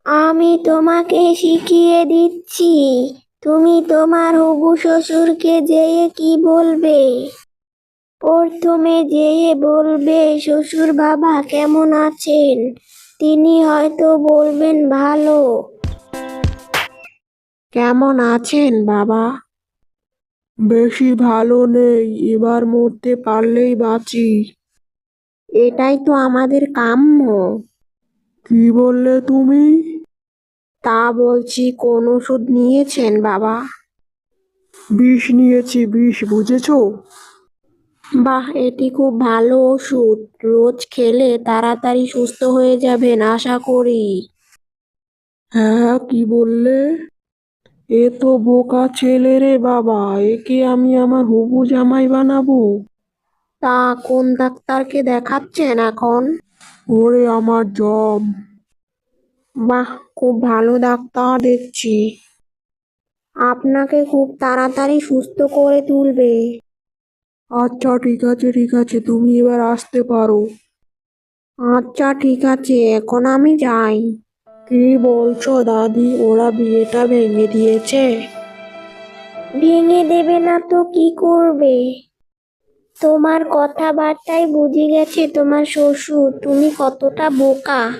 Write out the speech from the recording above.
আমি তোমাকে শিখিয়ে দিচ্ছি। তুমি তোমার হবু শ্বশুরকে যেয়ে কি বলবে? প্রথমে যেয়ে বলবে, শ্বশুর বাবা কেমন আছেন? তিনি হয়তো বলবেন ভালো। কেমন আছেন বাবা? বেশি ভালো নেই, এবার মরতে পারলেই বাঁচি। এটাই তো আমাদের কাম্য। কি বললে তুমি? তা বলছি, কোন ওষুধ নিয়েছেন বাবা? বিষ নিয়েছি, বিষ, বুঝেছো? বাহ, এটি খুব ভালো ওষুধ। রোজ খেলে তাড়াতাড়ি সুস্থ হয়ে যাবেন আশা করি। হ্যাঁ, কি বললে? এ তো বোকা ছেলে রে বাবা, একে আমি আমার হবু জামাই বানাবো? তা কোন ডাক্তারকে দেখাচ্ছেন এখন? ওরে আমার জম। বাহ, খুব ভালো ডাক্তার দেখছি। আপনাকে খুব তাড়াতাড়ি সুস্থ করে তুলবে। আচ্ছা, ঠিক আছে, ঠিক আছে, তুমি এবার আসতে পারো। আচ্ছা, ঠিক আছে, এখন আমি যাই। কি বলছো দাদি, ওরা বিয়েটা ভেঙে দিয়েছে? ভেঙে দেবে না তো কি করবে? তোমার কথাবার্তায় বুঝে গেছে তোমার শ্বশুর তুমি কতটা বোকা।